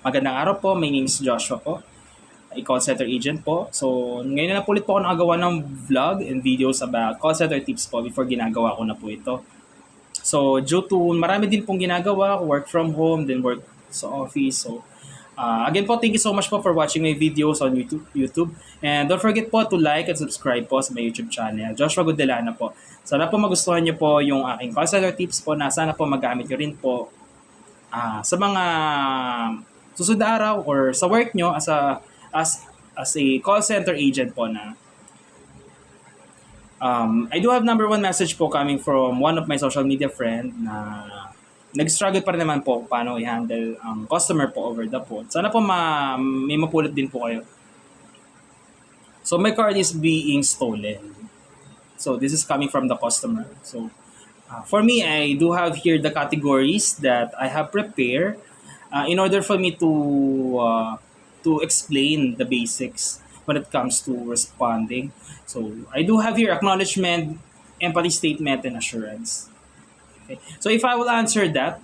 Magandang araw po, my name is Joshua po, call center agent po. So, ngayon na po ulit po ako nakagawa ng vlog and videos about call center tips po before ginagawa ko na po ito. So, due to marami din pong ginagawa, work from home, then work sa office. So, again po, thank you so much po for watching my videos on YouTube. And don't forget po to like and subscribe po sa my YouTube channel, Joshua Godelana po. Sana po magustuhan niyo po yung aking call center tips po na sana po magamit niyo rin po sa mga susunod na araw or sa work nyo as a call center agent po na I do have number one message po coming from one of my social media friend na nag-struggle pa rin naman po paano i-handle ang customer po over the phone. Sana po may mapulot din po kayo. So my card is being stolen. So this is coming from the customer. So for me, I do have here the categories that I have prepared in order for me to explain the basics when it comes to responding. So I do have here acknowledgement, empathy statement, and assurance. Okay. So if I will answer that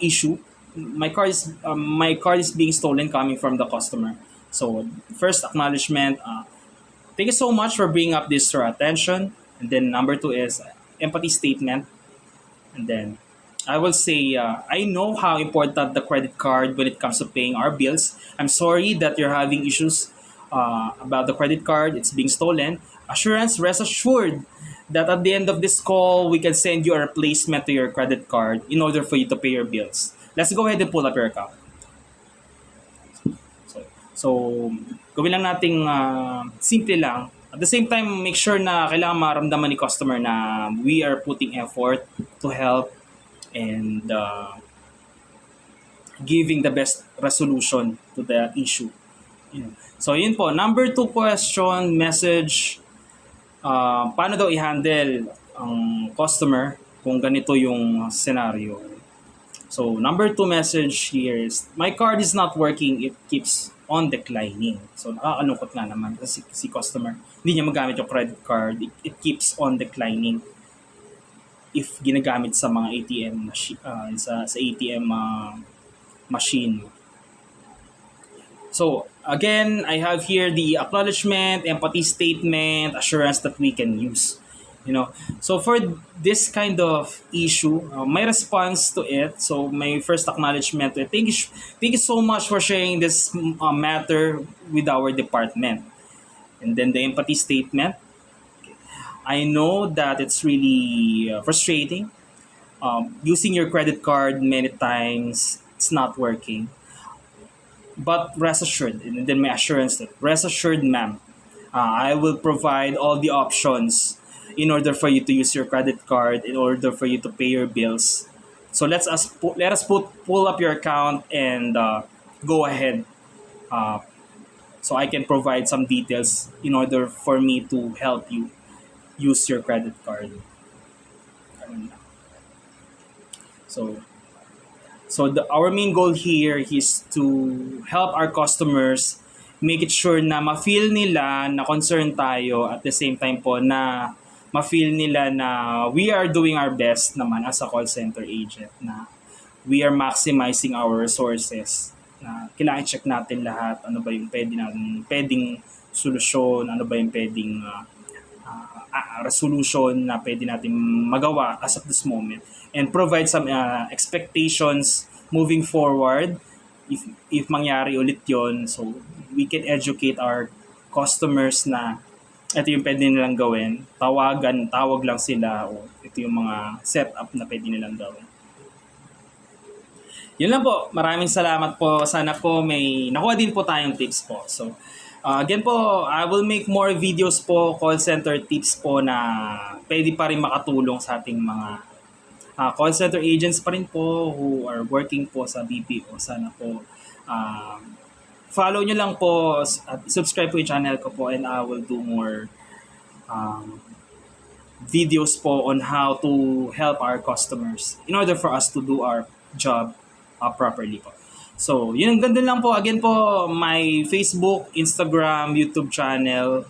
issue, my card is being stolen coming from the customer. So first acknowledgement. Thank you so much for bringing up this to our attention. And then number two is empathy statement. And then I will say, I know how important the credit card when it comes to paying our bills. I'm sorry that you're having issues about the credit card. It's being stolen. Assurance, rest assured that at the end of this call, we can send you a replacement to your credit card in order for you to pay your bills. Let's go ahead and pull up your account. So gawin lang nating simple lang. At the same time, make sure na kailangan maramdaman ni customer na we are putting effort to help and giving the best resolution to the issue. So yun po. Number 2 question, message, paano daw i-handle ang customer kung ganito yung scenario. So number 2 message here is, my card is not working, it keeps on declining. So nakakalungkot nga naman kasi si customer, hindi niya magamit yung credit card, it keeps on declining if ginagamit sa mga ATM sa ATM machine. So again, I have here the acknowledgement, empathy statement, assurance that we can use. So for this kind of issue, my response to it, so my first acknowledgement, thank you so much for sharing this matter with our department. And then the empathy statement, I know that it's really frustrating. Using your credit card many times, it's not working. But rest assured, and then my assurance that, rest assured ma'am, I will provide all the options in order for you to use your credit card, in order for you to pay your bills. So let us pull up your account and go ahead. So I can provide some details in order for me to help you use your credit card. Our main goal here is to help our customers, make it sure na ma-feel nila na concerned tayo, at the same time po na ma-feel nila na we are doing our best naman as a call center agent, na we are maximizing our resources, na kailangan check natin lahat, ano ba yung pwedeng solusyon, ano ba yung pwedeng resolution na pwede natin magawa as of this moment, and provide some expectations moving forward if mangyari ulit yon. So we can educate our customers na ito yung pwede nilang gawin, tawag lang sila, o ito yung mga setup na pwede nilang gawin. Yun lang po, maraming salamat po. Sana po may nakuha din po tayong tips po. So again po, I will make more videos po, call center tips po na pwede pa rin makatulong sa ating mga call center agents pa rin po who are working po sa BPO. Sana po follow nyo lang po at subscribe po yung channel ko po, and I will do more videos po on how to help our customers in order for us to do our job properly po. So, yun, ganda lang po. Again po, my Facebook, Instagram, YouTube channel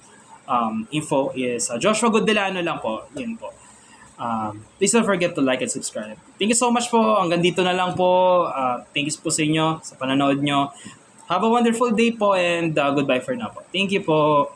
info is Joshua Godelano lang po. Yun po. Please don't forget to like and subscribe. Thank you so much po. Hanggang dito na lang po. Thank you po sa inyo, sa panonood nyo. Have a wonderful day po and goodbye for now po. Thank you po.